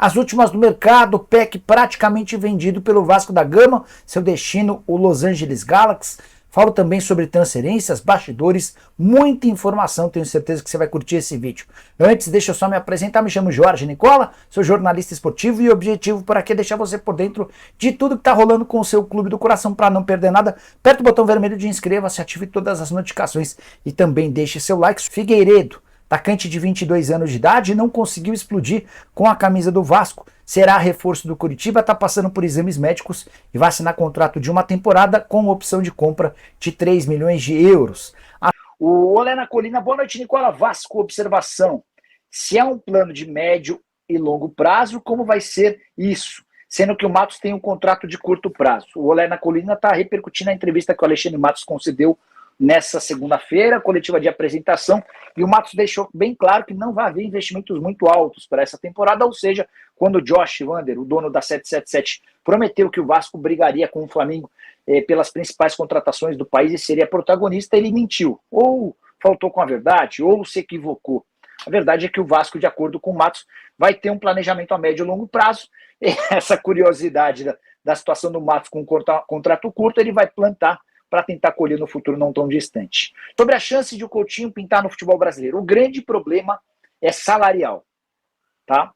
As últimas do mercado, Peck praticamente vendido pelo Vasco da Gama, seu destino o Los Angeles Galaxy. Falo também sobre transferências, bastidores, muita informação, tenho certeza que você vai curtir esse vídeo. Antes, deixa eu só me apresentar, me chamo Jorge Nicola, sou jornalista esportivo e o objetivo por aqui é deixar você por dentro de tudo que está rolando com o seu clube do coração para não perder nada. Aperta o botão vermelho de inscreva-se, ative todas as notificações e também deixe seu like. Figueiredo, atacante de 22 anos de idade, não conseguiu explodir com a camisa do Vasco. Será reforço do Curitiba, está passando por exames médicos e vai assinar contrato de uma temporada com opção de compra de 3 milhões de euros. O Olé na Colina, boa noite, Nicola. Vasco, observação. Se é um plano de médio e longo prazo, como vai ser isso? Sendo que o Matos tem um contrato de curto prazo. O Olé na Colina está repercutindo a entrevista que o Alexandre Matos concedeu nessa segunda-feira, coletiva de apresentação, e o Matos deixou bem claro que não vai haver investimentos muito altos para essa temporada, ou seja, quando o Josh Wander, o dono da 777, prometeu que o Vasco brigaria com o Flamengo pelas principais contratações do país e seria protagonista, ele mentiu, ou faltou com a verdade, ou se equivocou. A verdade é que o Vasco, de acordo com o Matos, vai ter um planejamento a médio e longo prazo. Essa curiosidade da situação do Matos com um contrato curto, ele vai plantar para tentar colher no futuro não tão distante. Sobre a chance de o Coutinho pintar no futebol brasileiro, o grande problema é salarial. Tá?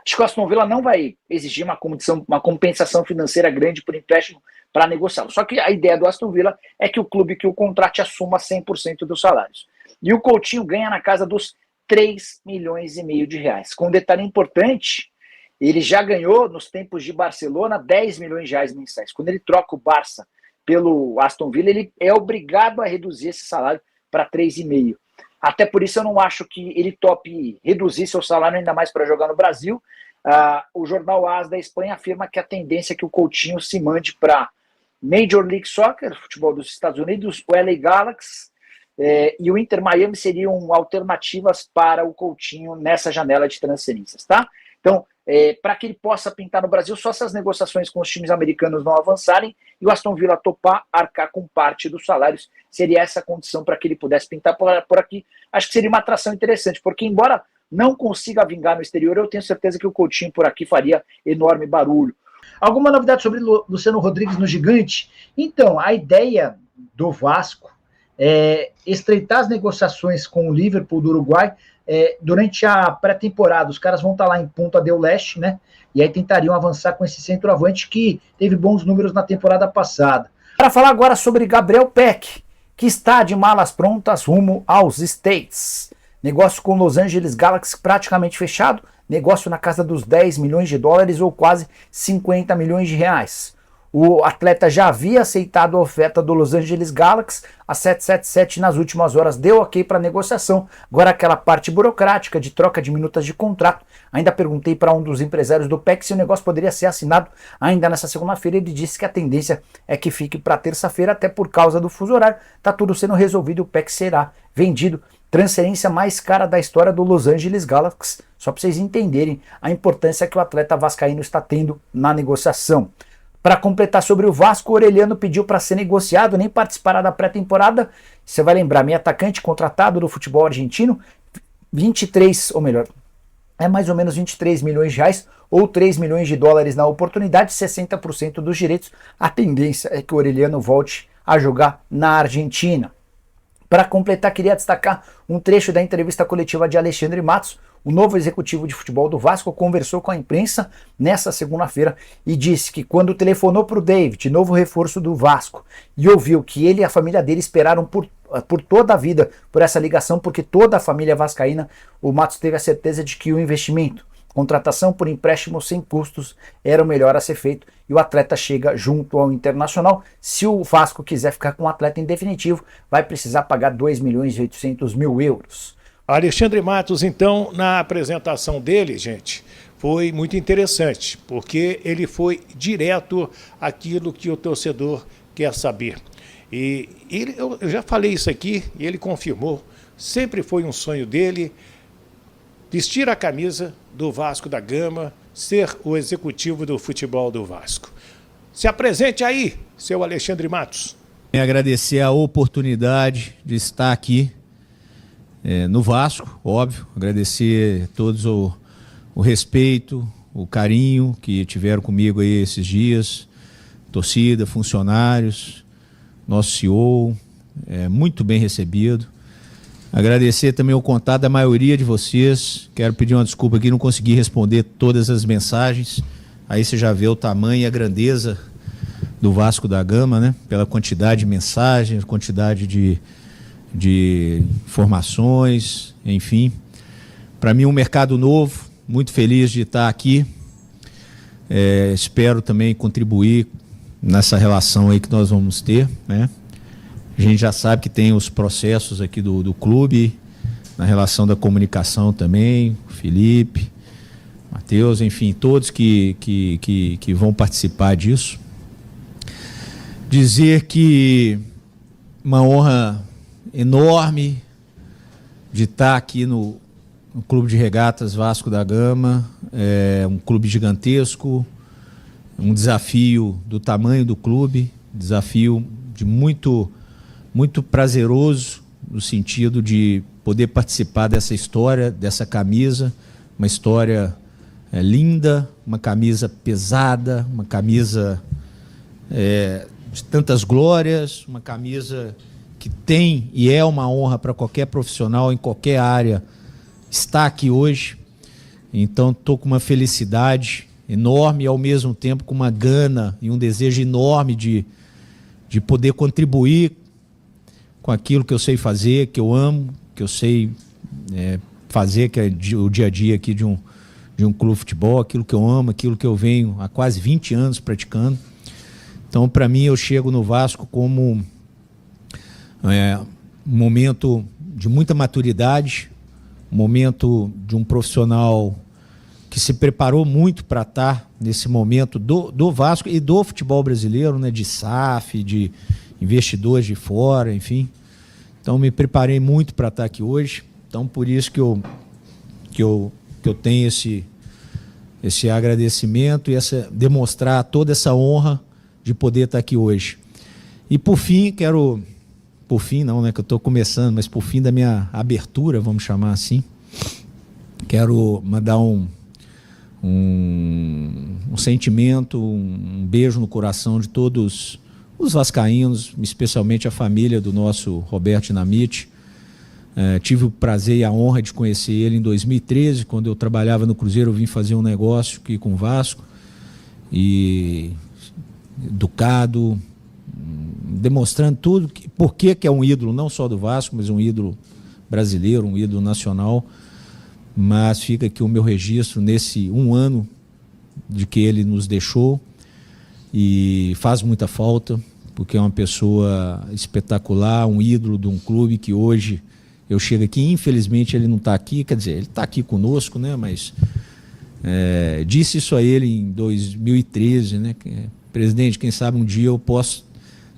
Acho que o Aston Villa não vai exigir uma compensação financeira grande por empréstimo para negociá-lo. Só que a ideia do Aston Villa é que o clube que o contrate assuma 100% dos salários. E o Coutinho ganha na casa dos 3 milhões e meio de reais. Com um detalhe importante, ele já ganhou nos tempos de Barcelona 10 milhões de reais mensais. Quando ele troca o Barça pelo Aston Villa, ele é obrigado a reduzir esse salário para 3,5. Até por isso eu não acho que ele tope reduzir seu salário ainda mais para jogar no Brasil. O jornal AS da Espanha afirma que a tendência é que o Coutinho se mande para Major League Soccer, futebol dos Estados Unidos, o LA Galaxy e o Inter Miami seriam alternativas para o Coutinho nessa janela de transferências, tá? Então, para que ele possa pintar no Brasil, só se as negociações com os times americanos não avançarem e o Aston Villa topar arcar com parte dos salários, seria essa a condição para que ele pudesse pintar por aqui. Acho que seria uma atração interessante, porque embora não consiga vingar no exterior, eu tenho certeza que o Coutinho por aqui faria enorme barulho. Alguma novidade sobre Luciano Rodrigues no Gigante? Então, a ideia do Vasco é estreitar as negociações com o Liverpool do Uruguai durante a pré-temporada. Os caras vão estar lá em Punta del Este, né? E aí tentariam avançar com esse centroavante que teve bons números na temporada passada. Para falar agora sobre Gabriel Peck, que está de malas prontas rumo aos States. Negócio com Los Angeles Galaxy praticamente fechado, negócio na casa dos 10 milhões de dólares ou quase 50 milhões de reais. O atleta já havia aceitado a oferta do Los Angeles Galaxy, a 777 nas últimas horas deu ok para negociação. Agora aquela parte burocrática de troca de minutas de contrato. Ainda perguntei para um dos empresários do PEC se o negócio poderia ser assinado ainda nessa segunda-feira. Ele disse que a tendência é que fique para terça-feira, até por causa do fuso horário. Tá tudo sendo resolvido e o PEC será vendido. Transferência mais cara da história do Los Angeles Galaxy, só para vocês entenderem a importância que o atleta vascaíno está tendo na negociação. Para completar sobre o Vasco, o Orelhano pediu para ser negociado, nem participará da pré-temporada. Você vai lembrar, meio atacante contratado do futebol argentino, 23, ou melhor, é mais ou menos 23 milhões de reais ou 3 milhões de dólares na oportunidade, 60% dos direitos. A tendência é que o Orelhano volte a jogar na Argentina. Para completar, queria destacar um trecho da entrevista coletiva de Alexandre Matos. O novo executivo de futebol do Vasco conversou com a imprensa nessa segunda-feira e disse que quando telefonou para o David, novo reforço do Vasco, e ouviu que ele e a família dele esperaram por toda a vida por essa ligação, porque toda a família vascaína, o Matos teve a certeza de que o investimento, contratação por empréstimo sem custos, era o melhor a ser feito e o atleta chega junto ao Internacional. Se o Vasco quiser ficar com o atleta em definitivo, vai precisar pagar 2 milhões e 800 mil euros. Alexandre Matos, então, na apresentação dele, gente, foi muito interessante, porque ele foi direto àquilo que o torcedor quer saber. E eu já falei isso aqui, e ele confirmou, sempre foi um sonho dele vestir a camisa do Vasco da Gama, ser o executivo do futebol do Vasco. Se apresente aí, seu Alexandre Matos. Agradecer a oportunidade de estar aqui no Vasco, óbvio, agradecer a todos o respeito, o carinho que tiveram comigo aí esses dias, torcida, funcionários, nosso CEO, muito bem recebido. Agradecer também o contato da maioria de vocês. Quero pedir uma desculpa aqui, não consegui responder todas as mensagens. Aí você já vê o tamanho e a grandeza do Vasco da Gama, né? Pela quantidade de mensagens, quantidade de informações, enfim. Para mim, um mercado novo, muito feliz de estar aqui. Espero também contribuir nessa relação aí que nós vamos ter, né? A gente já sabe que tem os processos aqui do clube, na relação da comunicação também, Felipe, Matheus, enfim, todos que vão participar disso. Dizer que uma honra enorme de estar aqui no Clube de Regatas Vasco da Gama, um clube gigantesco, um desafio do tamanho do clube, desafio de muito prazeroso, no sentido de poder participar dessa história, dessa camisa, uma história linda, uma camisa pesada, uma camisa de tantas glórias, uma camisa que tem e é uma honra para qualquer profissional em qualquer área estar aqui hoje. Então estou com uma felicidade enorme e ao mesmo tempo com uma gana e um desejo enorme de poder contribuir com aquilo que eu sei fazer, que eu amo, que eu sei fazer, que é o dia a dia aqui de um clube de futebol, aquilo que eu amo, aquilo que eu venho há quase 20 anos praticando. Então, para mim, eu chego no Vasco como um momento de muita maturidade, um momento de um profissional que se preparou muito para estar nesse momento do Vasco e do futebol brasileiro, né, de SAF, de investidores de fora, enfim. Então, me preparei muito para estar aqui hoje. Então, por isso que eu tenho esse agradecimento e demonstrar toda essa honra de poder estar aqui hoje. E por fim, por fim não, né, que eu estou começando, mas por fim da minha abertura, vamos chamar assim, quero mandar um sentimento, um beijo no coração de todos os vascaínos, especialmente a família do nosso Roberto Dinamite. Tive o prazer e a honra de conhecer ele em 2013, quando eu trabalhava no Cruzeiro. Eu vim fazer um negócio aqui com o Vasco, e educado, demonstrando tudo, por que é um ídolo, não só do Vasco, mas um ídolo brasileiro, um ídolo nacional. Mas fica aqui o meu registro nesse um ano de que ele nos deixou, e faz muita falta, porque é uma pessoa espetacular, um ídolo de um clube que hoje eu chego aqui, infelizmente ele não está aqui, quer dizer, ele está aqui conosco, né? Mas disse isso a ele em 2013, né? Presidente, quem sabe um dia eu posso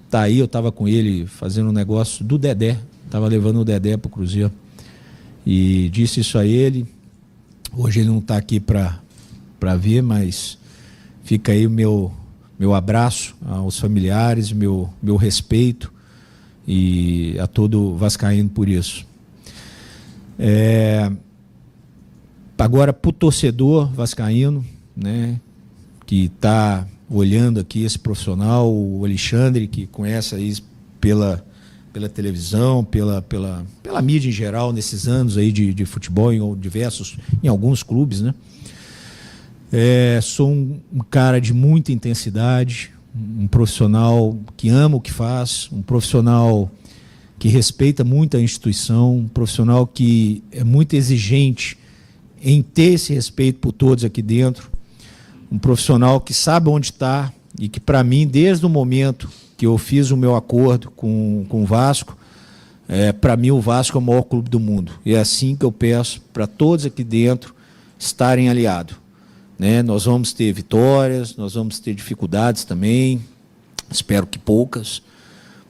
estar aí. Eu estava com ele fazendo um negócio do Dedé, estava levando o Dedé para o Cruzeiro, e disse isso a ele. Hoje ele não está aqui para ver, mas fica aí o meu abraço aos familiares, meu respeito, e a todo vascaíno por isso. Agora, para o torcedor vascaíno, né, que está olhando aqui esse profissional, o Alexandre, que conhece aí pela televisão, pela mídia em geral, nesses anos aí de futebol em alguns clubes, né? Sou um cara de muita intensidade, um profissional que ama o que faz, um profissional que respeita muito a instituição, um profissional que é muito exigente em ter esse respeito por todos aqui dentro, um profissional que sabe onde está, e que, para mim, desde o momento que eu fiz o meu acordo com o Vasco, para mim o Vasco é o maior clube do mundo. E é assim que eu peço para todos aqui dentro estarem aliados, né? Nós vamos ter vitórias, nós vamos ter dificuldades também, espero que poucas,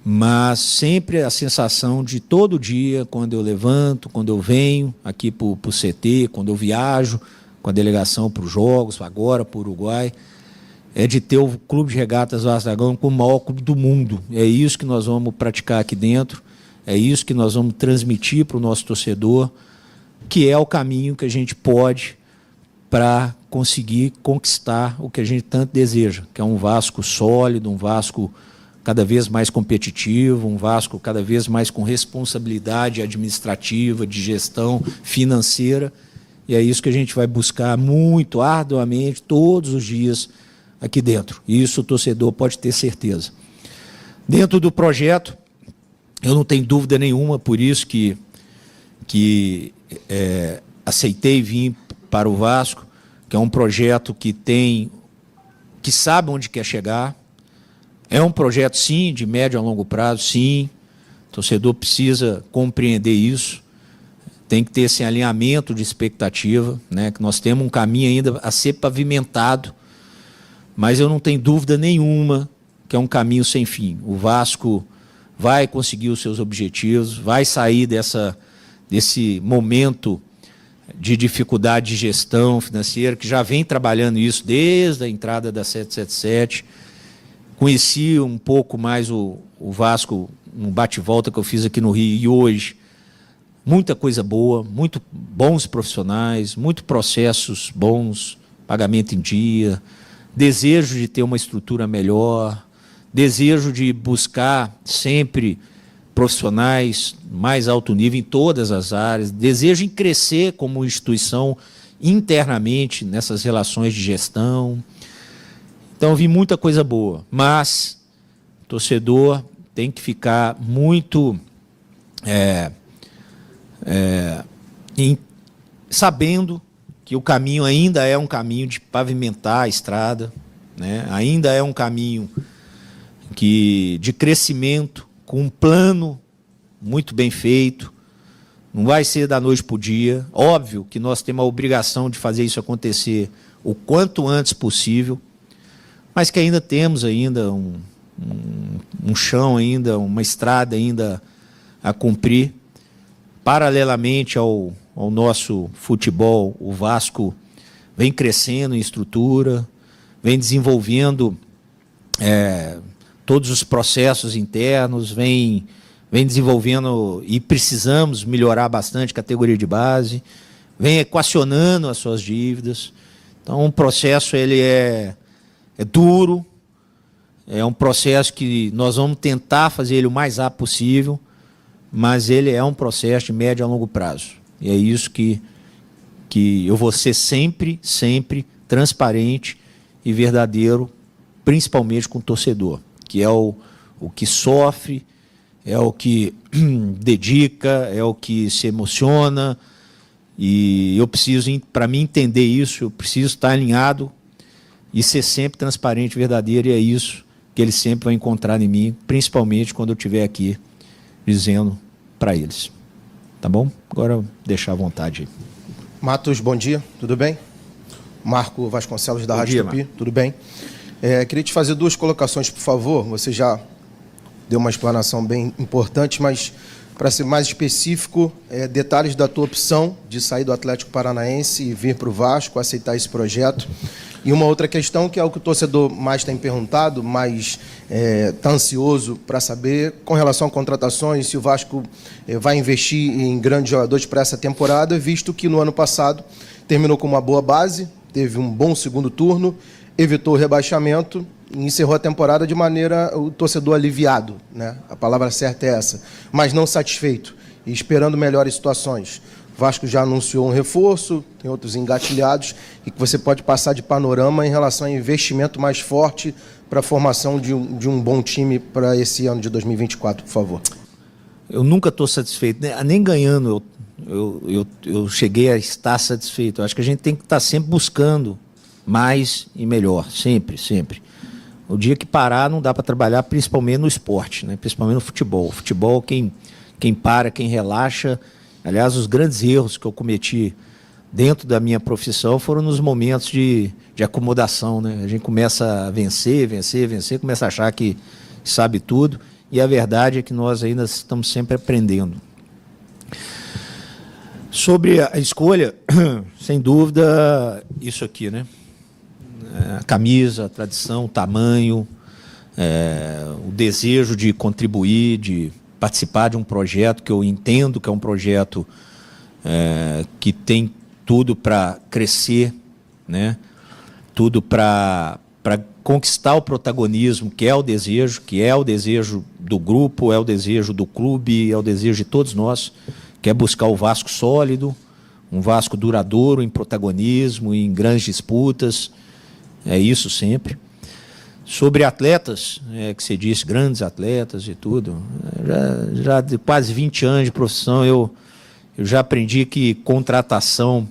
mas sempre a sensação de todo dia, quando eu levanto, quando eu venho aqui para o CT, quando eu viajo com a delegação para os jogos, agora para o Uruguai, é de ter o Clube de Regatas Vasco da Gama como o maior clube do mundo. É isso que nós vamos praticar aqui dentro, é isso que nós vamos transmitir para o nosso torcedor, que é o caminho que a gente pode para conseguir conquistar o que a gente tanto deseja, que é um Vasco sólido, um Vasco cada vez mais competitivo, um Vasco cada vez mais com responsabilidade administrativa, de gestão financeira, e é isso que a gente vai buscar muito arduamente todos os dias aqui dentro. E isso o torcedor pode ter certeza. Dentro do projeto, eu não tenho dúvida nenhuma, por isso que aceitei vir para o Vasco, que é um projeto que sabe onde quer chegar. É um projeto, sim, de médio a longo prazo, sim. O torcedor precisa compreender isso. Tem que ter esse alinhamento de expectativa, né? Que nós temos um caminho ainda a ser pavimentado, mas eu não tenho dúvida nenhuma que é um caminho sem fim. O Vasco vai conseguir os seus objetivos, vai sair desse momento de dificuldade de gestão financeira, que já vem trabalhando isso desde a entrada da 777. Conheci um pouco mais o Vasco no bate-volta que eu fiz aqui no Rio, e hoje muita coisa boa, muito bons profissionais, muito processos bons, pagamento em dia, desejo de ter uma estrutura melhor, desejo de buscar sempre profissionais mais alto nível em todas as áreas, desejo em crescer como instituição internamente nessas relações de gestão. Então, vi muita coisa boa, mas o torcedor tem que ficar muito sabendo que o caminho ainda é um caminho de pavimentar a estrada, né? Ainda é um caminho de crescimento, com um plano muito bem feito. Não vai ser da noite para o dia. Óbvio que nós temos a obrigação de fazer isso acontecer o quanto antes possível, mas que ainda temos ainda um chão, ainda uma estrada ainda a cumprir. Paralelamente ao nosso futebol, o Vasco vem crescendo em estrutura, vem desenvolvendo todos os processos internos, vem desenvolvendo, e precisamos melhorar bastante a categoria de base, vem equacionando as suas dívidas. Então, o processo ele é duro, é um processo que nós vamos tentar fazer ele o mais rápido possível, mas ele é um processo de médio a longo prazo. E é isso que eu vou ser sempre transparente e verdadeiro, principalmente com o torcedor, que é o que sofre, é o que dedica, é o que se emociona, e eu preciso, para mim entender isso, eu preciso estar alinhado e ser sempre transparente e verdadeiro, e é isso que eles sempre vão encontrar em mim, principalmente quando eu estiver aqui dizendo para eles. Tá bom? Agora eu deixar à vontade aí. Matos, bom dia, tudo bem? Marco Vasconcelos, da Rádio Tupi, tudo bem? Queria te fazer duas colocações, por favor. Você já deu uma explanação bem importante, mas, para ser mais específico, detalhes da tua opção de sair do Atlético Paranaense e vir para o Vasco, aceitar esse projeto. E uma outra questão, que é o que o torcedor mais tem perguntado, mas está ansioso para saber, com relação a contratações, se o Vasco vai investir em grandes jogadores para essa temporada, visto que no ano passado terminou com uma boa base, teve um bom segundo turno, evitou o rebaixamento e encerrou a temporada de maneira o torcedor aliviado, né? A palavra certa é essa, mas não satisfeito e esperando melhores situações. O Vasco já anunciou um reforço, tem outros engatilhados, e que você pode passar de panorama em relação a investimento mais forte para a formação de um bom time para esse ano de 2024, por favor. Eu nunca estou satisfeito, nem ganhando eu cheguei a estar satisfeito. Eu acho que a gente tem que estar sempre buscando mais e melhor, sempre. O dia que parar não dá para trabalhar, principalmente no esporte, né? Principalmente no futebol. O futebol, quem para, quem relaxa. Aliás, os grandes erros que eu cometi dentro da minha profissão foram nos momentos de acomodação, né? A gente começa a vencer, começa a achar que sabe tudo, e a verdade é que nós ainda estamos sempre aprendendo. Sobre a escolha, sem dúvida, isso aqui, né? A camisa, a tradição, o tamanho, o desejo de contribuir, de participar de um projeto que eu entendo que é um projeto que tem tudo para crescer né? Tudo para conquistar o protagonismo, que é o desejo do grupo, é o desejo do clube, é o desejo de todos nós, que é buscar o Vasco sólido, um Vasco duradouro em protagonismo, em grandes disputas, é isso sempre. Sobre atletas, que você disse, grandes atletas e tudo, já de quase 20 anos de profissão, eu já aprendi que contratação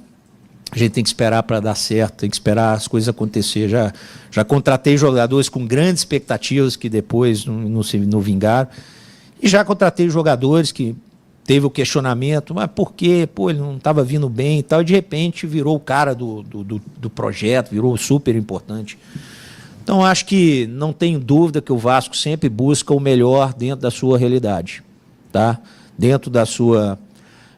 a gente tem que esperar para dar certo, tem que esperar as coisas acontecer. Já contratei jogadores com grandes expectativas que depois não vingaram, e já contratei jogadores que teve o questionamento, mas por quê? Pô, ele não estava vindo bem e tal, e de repente virou o cara do projeto, virou super importante. Então, acho que não tenho dúvida que o Vasco sempre busca o melhor dentro da sua realidade, tá? Dentro da sua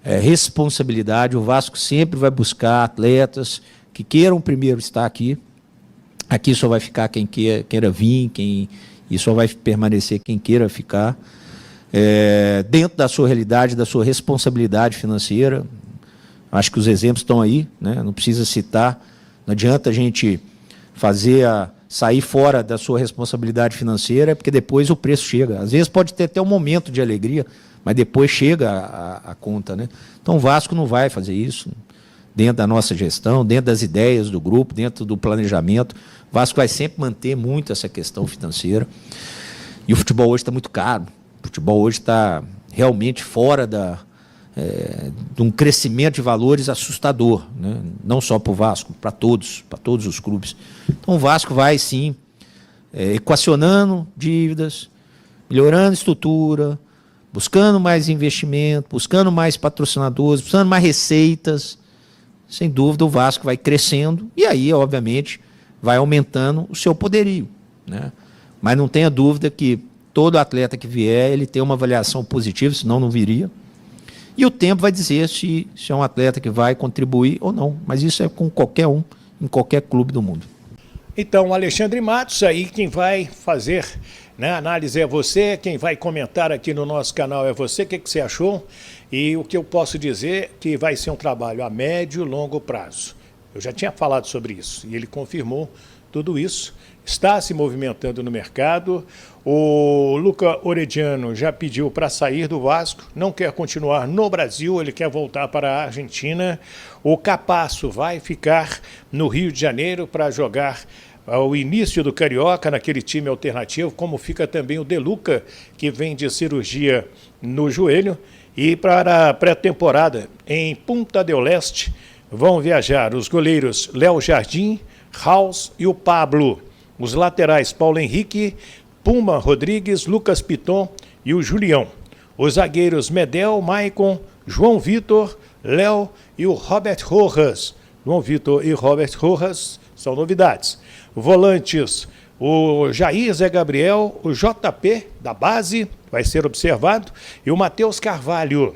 responsabilidade, o Vasco sempre vai buscar atletas que queiram primeiro estar aqui. Aqui só vai ficar quem queira vir, e só vai permanecer quem queira ficar. Dentro da sua realidade, da sua responsabilidade financeira. Acho que os exemplos estão aí, né? Não precisa citar. Não adianta a gente sair fora da sua responsabilidade financeira, porque depois o preço chega. Às vezes pode ter até um momento de alegria, mas depois chega a conta, né? Então o Vasco não vai fazer isso dentro da nossa gestão, dentro das ideias do grupo, dentro do planejamento. O Vasco vai sempre manter muito essa questão financeira. E o futebol hoje está muito caro. O futebol hoje está realmente fora de um crescimento de valores assustador, né? Não só para o Vasco, para todos os clubes. Então o Vasco vai, sim, equacionando dívidas, melhorando a estrutura, buscando mais investimento, buscando mais patrocinadores, buscando mais receitas. Sem dúvida, o Vasco vai crescendo e aí, obviamente, vai aumentando o seu poderio, né? Mas não tenha dúvida que todo atleta que vier, ele tem uma avaliação positiva, senão não viria. E o tempo vai dizer se é um atleta que vai contribuir ou não. Mas isso é com qualquer um, em qualquer clube do mundo. Então, Alexandre Matos, aí quem vai fazer, né, a análise é você, quem vai comentar aqui no nosso canal é você. O que você achou? E o que eu posso dizer é que vai ser um trabalho a médio e longo prazo. Eu já tinha falado sobre isso e ele confirmou tudo isso. Está se movimentando no mercado. O Luca Orediano já pediu para sair do Vasco, não quer continuar no Brasil, ele quer voltar para a Argentina. O Capasso vai ficar no Rio de Janeiro para jogar o início do Carioca naquele time alternativo, como fica também o De Luca, que vem de cirurgia no joelho. E para a pré-temporada em Punta del Este vão viajar os goleiros Léo Jardim, House e o Pablo. Os laterais Paulo Henrique, Puma Rodrigues, Lucas Piton e o Julião. Os zagueiros Medel, Maicon, João Vitor, Léo e o Robert Rojas. João Vitor e Robert Rojas são novidades. Volantes, o Jair Zé Gabriel, o JP da base, vai ser observado, e o Matheus Carvalho.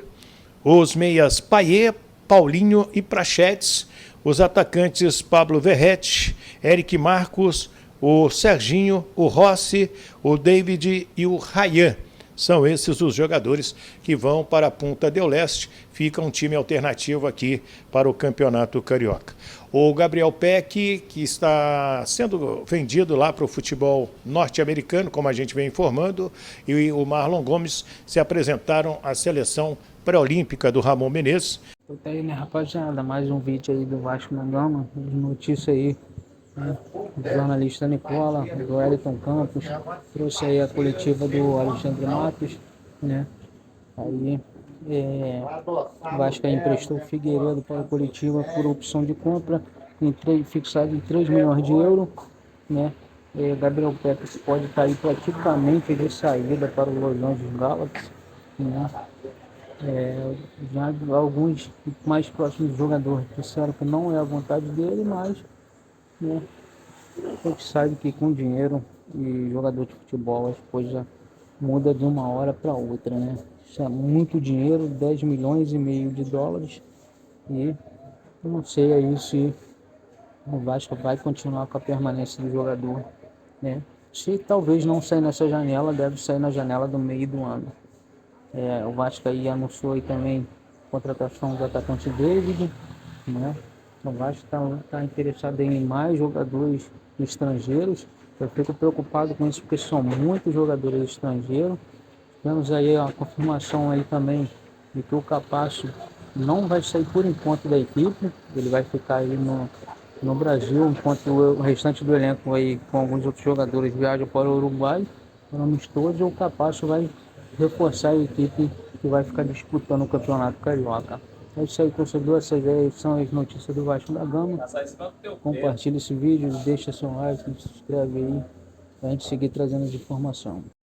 Os meias Paier, Paulinho e Prachetes. Os atacantes Pablo Verrete, Eric Marcos, o Serginho, o Rossi, o David e o Rayan. São esses os jogadores que vão para a Punta del Este. Fica um time alternativo aqui para o Campeonato Carioca. O Gabriel Peck, que está sendo vendido lá para o futebol norte-americano, como a gente vem informando, e o Marlon Gomes se apresentaram à seleção pré-olímpica do Ramon Menezes. Tá aí, né, rapaziada? Mais um vídeo aí do Vasco da Gama, de notícia aí, né? O jornalista Nicola, do Wellington Campos, trouxe aí a coletiva do Alexandre Matos, né? Aí, o Vasco aí emprestou o Figueiredo para a coletiva por opção de compra, fixado em 3 milhões de euros, né? Gabriel Peck pode estar aí praticamente de saída para o Los Angeles Galaxy, né? Já alguns mais próximos jogadores disseram que não é a vontade dele, mas, né, a gente sabe que com dinheiro e jogador de futebol as coisas mudam de uma hora para outra, né? Isso é muito dinheiro, 10 milhões e meio de dólares, e eu não sei aí se o Vasco vai continuar com a permanência do jogador, né? Se talvez não sair nessa janela, deve sair na janela do meio do ano. O Vasco aí anunciou aí também a contratação do atacante David, né? O Vasco está interessado em mais jogadores estrangeiros. Eu fico preocupado com isso porque são muitos jogadores estrangeiros. Temos aí a confirmação aí também de que o Capasso não vai sair por enquanto da equipe. Ele vai ficar aí no Brasil, enquanto o restante do elenco aí, com alguns outros jogadores, viajam para o Uruguai. Falamos todos, o Capasso vai reforçar a equipe que vai ficar disputando o Campeonato Carioca. É isso aí, torcedor. Essas aí são as notícias do Vasco da Gama. Compartilhe esse vídeo, deixa seu like, se inscreve aí, para a gente seguir trazendo as informações.